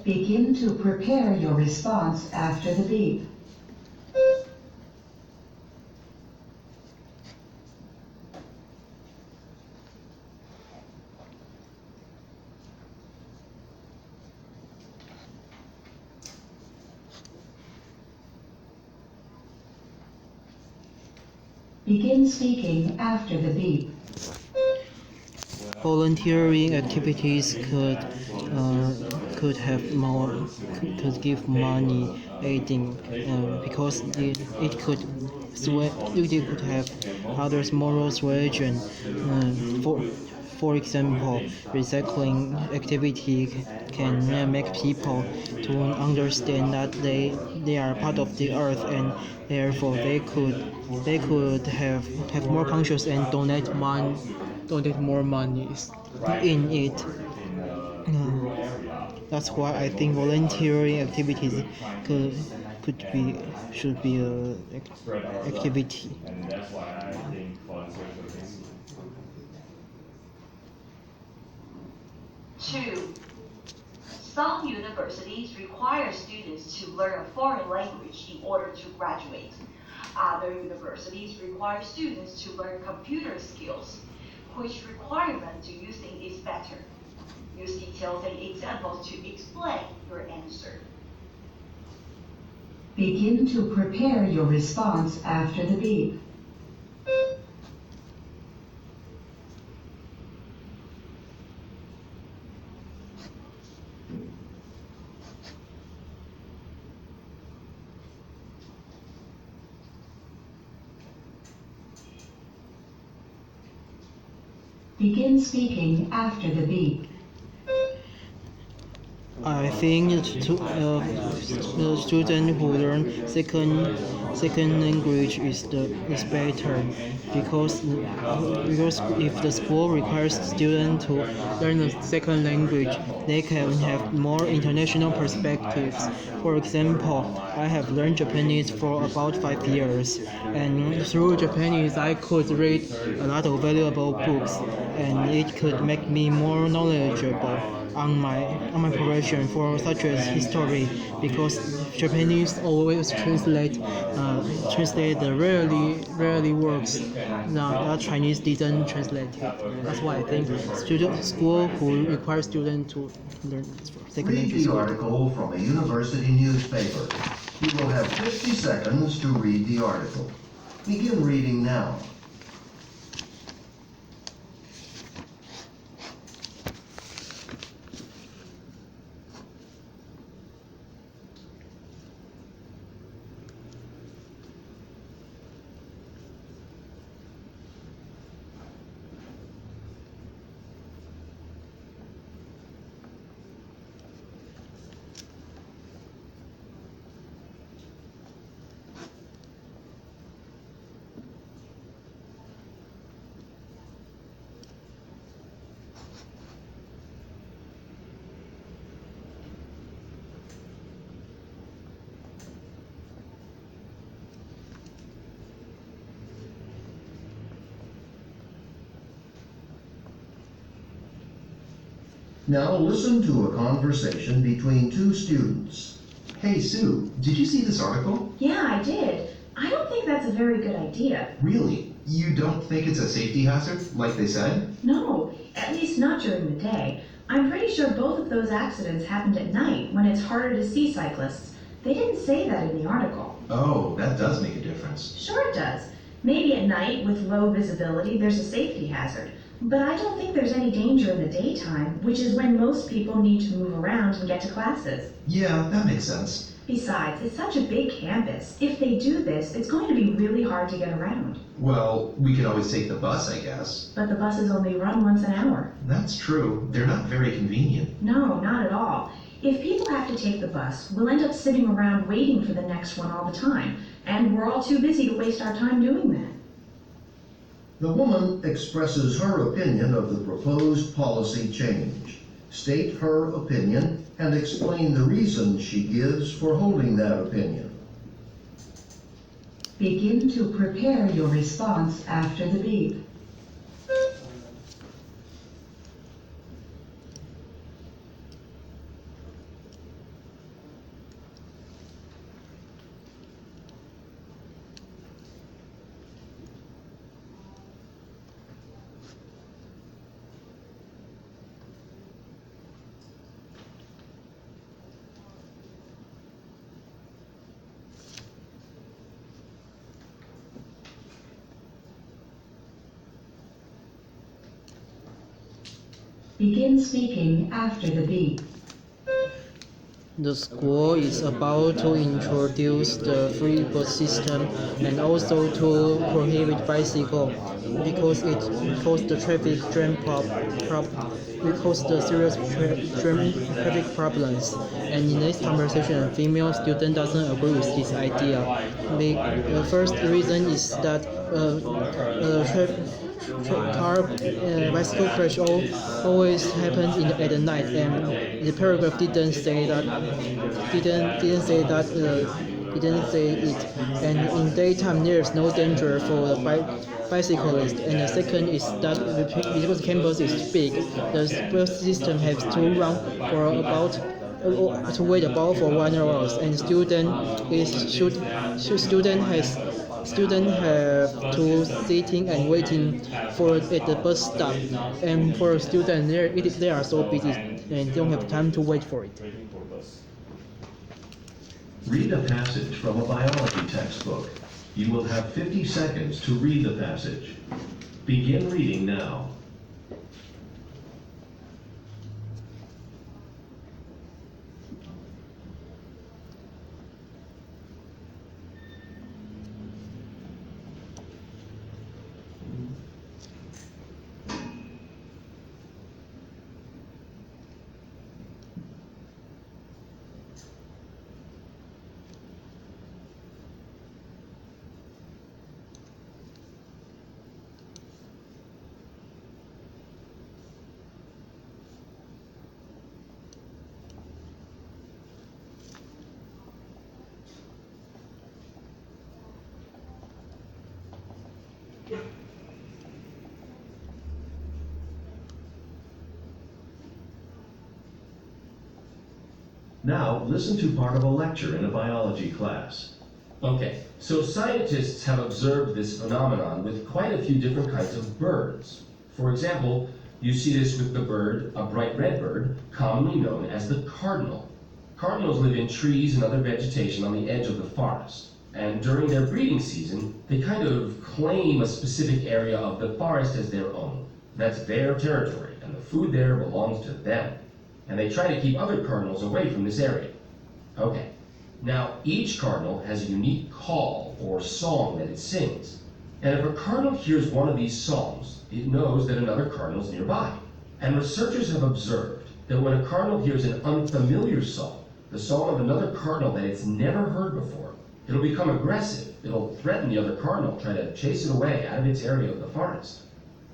Begin to prepare your response after the beep. Begin speaking after the beep. Volunteering activities could have more could give money aiding because it could have others moral suasion. For example, recycling activity can make people to understand that they are part of the earth, and therefore they could have more conscious and donate more money in it. That's why I think volunteering activities could could be should be a activity. And that's why I think volunteers. 2. Some universities require students to learn a foreign language in order to graduate. Other universities require students to learn computer skills. Which requirement do you think is better? Use details and examples to explain your answer. Begin to prepare your response after the beep. Begin speaking after the beep. I think the student who learn second language is better because if the school requires students to learn a second language, they can have more international perspectives. For example, I have learned Japanese for about 5 years, and through Japanese I could read a lot of valuable books, and it could make me more knowledgeable on my profession for such as history, because Japanese always translate rarely works. Now Chinese didn't translate it. That's why I think school who require students to learn second Read language. the article from a university newspaper. You will have 50 seconds to read the article. Begin reading now. Now listen to a conversation between two students. Hey Sue, did you see this article? Yeah, I did. I don't think that's a very good idea. Really? You don't think it's a safety hazard, like they said? No, at least not during the day. I'm pretty sure both of those accidents happened at night when it's harder to see cyclists. They didn't say that in the article. Oh, that does make a difference. Sure it does. Maybe at night with low visibility there's a safety hazard. But I don't think there's any danger in the daytime, which is when most people need to move around and get to classes. Yeah, that makes sense. Besides, it's such a big campus. If they do this, it's going to be really hard to get around. Well, we could always take the bus, I guess. But the buses only run once an hour. That's true. They're not very convenient. No, not at all. If people have to take the bus, we'll end up sitting around waiting for the next one all the time, and we're all too busy to waste our time doing that. The woman expresses her opinion of the proposed policy change. State her opinion and explain the reason she gives for holding that opinion. Begin to prepare your response after the beep. Begin speaking after the beep. The school is about to introduce the free bus system and also to prohibit bicycle because it caused the traffic jam because the serious traffic problems. And in this conversation, a female student doesn't agree with this idea. The first reason is that bicycle crash always happens at the night, and the paragraph didn't say it. And in daytime, there is no danger for the bicyclist. And the second is that because the campus is big, the bus system has to run for about to wait about for 1 hour, and student have to sitting and waiting for at the bus stop, and for students they are so busy and don't have time to wait for it. Waiting for bus. Read a passage from a biology textbook. You will have 50 seconds to read the passage. Begin reading now. Now, listen to part of a lecture in a biology class. Okay, so scientists have observed this phenomenon with quite a few different kinds of birds. For example, you see this with the bird, a bright red bird, commonly known as the cardinal. Cardinals live in trees and other vegetation on the edge of the forest. And during their breeding season, they kind of claim a specific area of the forest as their own. That's their territory, and the food there belongs to them. And they try to keep other cardinals away from this area. Okay, now each cardinal has a unique call or song that it sings. And if a cardinal hears one of these songs, it knows that another cardinal is nearby. And researchers have observed that when a cardinal hears an unfamiliar song, the song of another cardinal that it's never heard before, it'll become aggressive. It'll threaten the other cardinal, try to chase it away out of its area of the forest.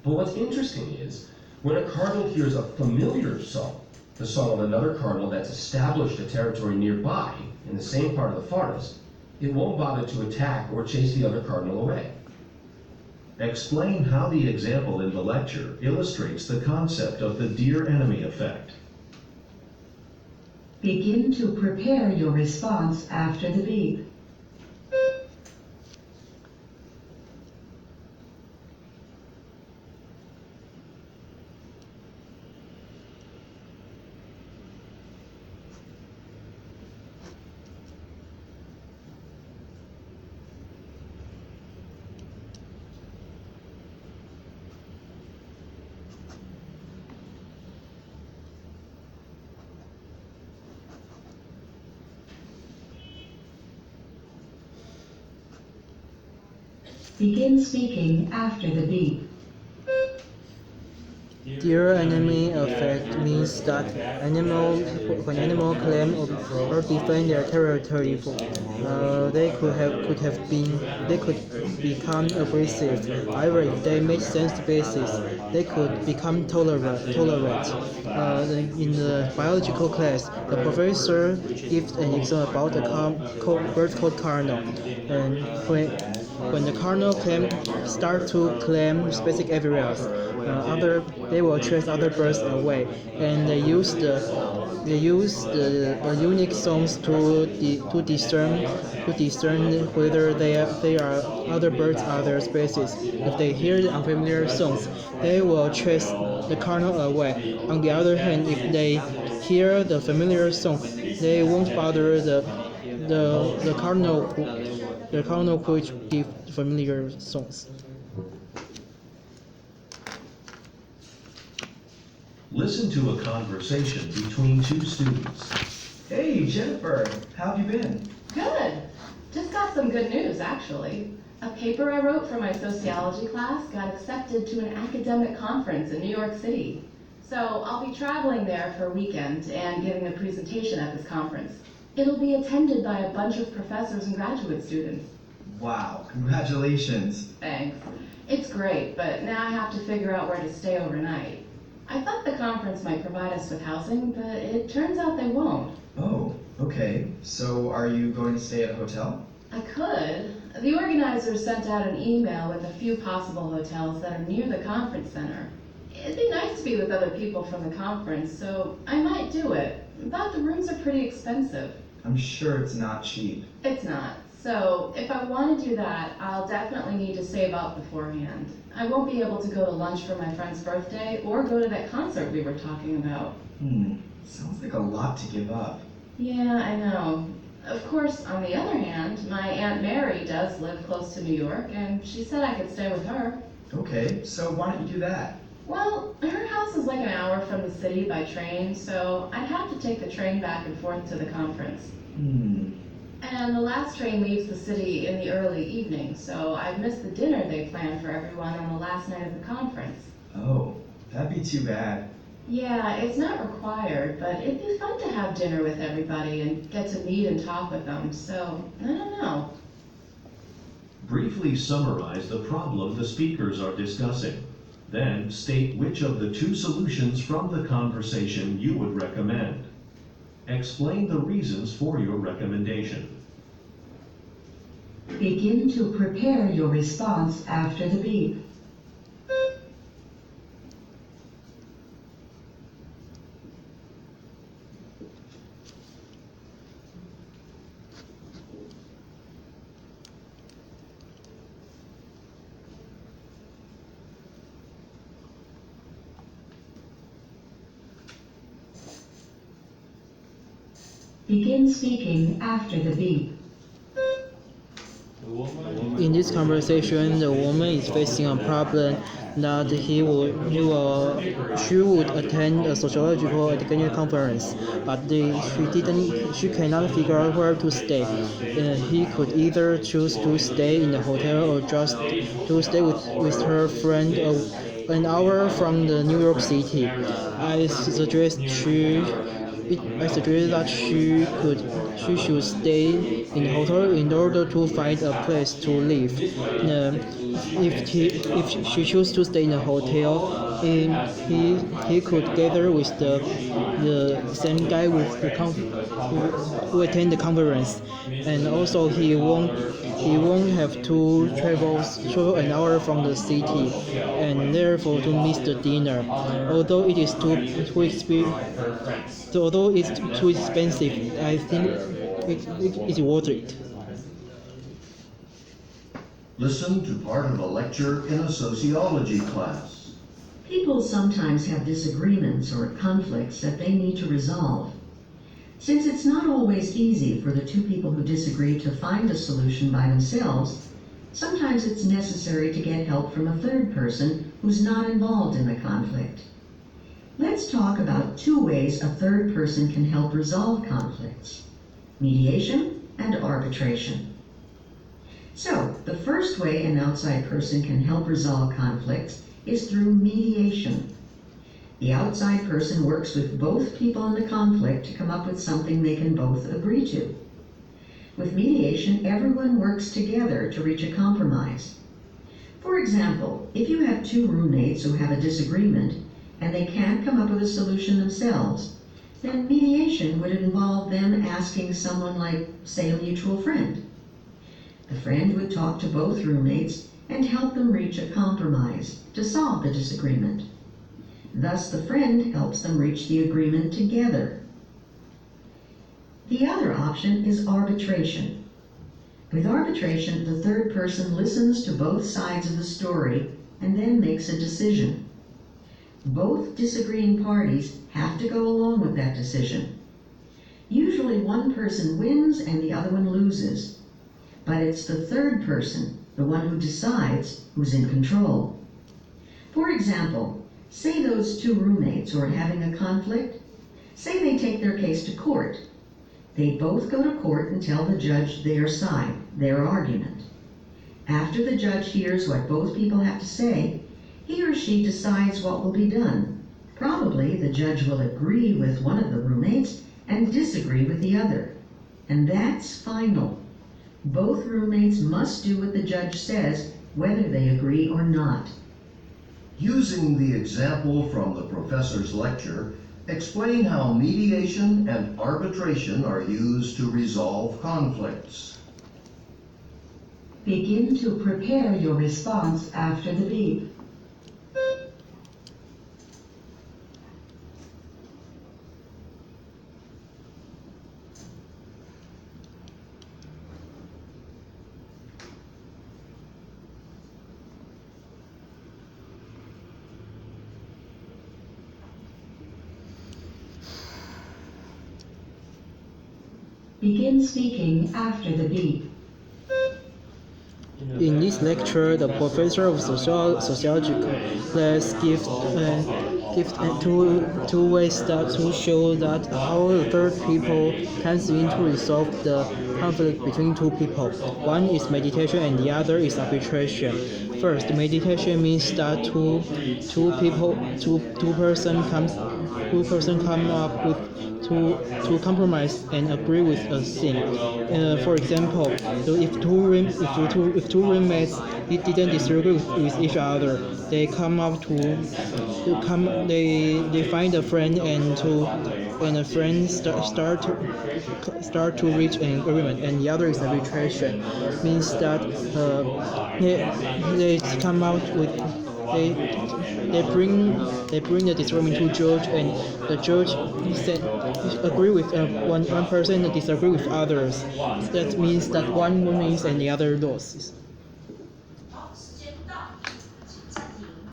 But what's interesting is, when a cardinal hears a familiar song, the song of another cardinal that's established a territory nearby in the same part of the forest, it won't bother to attack or chase the other cardinal away. Explain how the example in the lecture illustrates the concept of the deer enemy effect. Begin to prepare your response after the beep. Begin speaking after the beep. Deer enemy effect means that when animal claim or defend their territory, they could become aggressive. However, if they meet same species, they could become tolerant. In the biological class, the professor gives an example about a bird called cardinal, and when the cardinal start to claim specific areas, they will chase other birds away, and they use the unique songs to discern whether they are other birds, other species. If they hear the unfamiliar songs, they will chase the cardinal away. On the other hand, if they hear the familiar song, they won't bother the cardinal which give familiar songs. Listen to a conversation between two students. Hey, Jennifer, how have you been? Good. Just got some good news, actually. A paper I wrote for my sociology class got accepted to an academic conference in New York City. So I'll be traveling there for a weekend and giving a presentation at this conference. It'll be attended by a bunch of professors and graduate students. Wow, congratulations. Thanks. It's great, but now I have to figure out where to stay overnight. I thought the conference might provide us with housing, but it turns out they won't. Oh, okay. So are you going to stay at a hotel? I could. The organizers sent out an email with a few possible hotels that are near the conference center. It'd be nice to be with other people from the conference, so I might do it. But the rooms are pretty expensive. I'm sure it's not cheap. It's not. So if I want to do that, I'll definitely need to save up beforehand. I won't be able to go to lunch for my friend's birthday or go to that concert we were talking about. Sounds like a lot to give up. Yeah, I know. Of course, on the other hand, my Aunt Mary does live close to New York, and she said I could stay with her. Okay, so why don't you do that? Well, her house is like an hour from the city by train, so I'd have to take the train back and forth to the conference. And the last train leaves the city in the early evening, so I'd miss the dinner they planned for everyone on the last night of the conference. Oh, that'd be too bad. Yeah, it's not required, but it'd be fun to have dinner with everybody and get to meet and talk with them, so I don't know. Briefly summarize the problem the speakers are discussing. Then state which of the two solutions from the conversation you would recommend. Explain the reasons for your recommendation. Begin to prepare your response after the beep. Begin speaking after the beep. In this conversation, the woman is facing a problem that she would attend a sociological academic conference, but she cannot figure out where to stay. He could either choose to stay in the hotel or just to stay with her friend an hour from the New York City. I suggest that she should stay in the hotel in order to find a place to live. If she chooses to stay in a hotel, he could gather with the same guy who attend the conference, and also he won't have to travel an hour from the city, and therefore to miss the dinner. Although it's too expensive, I think it's worth it. Listen to part of a lecture in a sociology class. People sometimes have disagreements or conflicts that they need to resolve. Since it's not always easy for the two people who disagree to find a solution by themselves, sometimes it's necessary to get help from a third person who's not involved in the conflict. Let's talk about two ways a third person can help resolve conflicts: mediation and arbitration. So, the first way an outside person can help resolve conflicts is through mediation. The outside person works with both people in the conflict to come up with something they can both agree to. With mediation, everyone works together to reach a compromise. For example, if you have two roommates who have a disagreement and they can't come up with a solution themselves, then mediation would involve them asking someone like, say, a mutual friend. The friend would talk to both roommates and help them reach a compromise to solve the disagreement. Thus, the friend helps them reach the agreement together. The other option is arbitration. With arbitration, the third person listens to both sides of the story and then makes a decision. Both disagreeing parties have to go along with that decision. Usually one person wins and the other one loses. But it's the third person, the one who decides, who's in control. For example, Say those two roommates are having a conflict. Say they take their case to court. They both go to court and tell the judge their side, their argument. After the judge hears what both people have to say, he or she decides what will be done. Probably the judge will agree with one of the roommates and disagree with the other. And that's final. Both roommates must do what the judge says, whether they agree or not. Using the example from the professor's lecture, explain how mediation and arbitration are used to resolve conflicts. Begin to prepare your response after the beep. Begin speaking after the beep. In this lecture, the professor of sociology class gives two ways to show that how the third people comes in to resolve the conflict between two people. One is meditation and the other is arbitration. First, meditation means that two person come up with to compromise and agree with a thing. For example, if two roommates didn't disagree with each other, they come up they find a friend and a friend start to reach an agreement, and the other is arbitration. Means that they come out with they bring the disagreement to judge, and the judge agree with one person and disagree with others. That means that one wins and the other loses.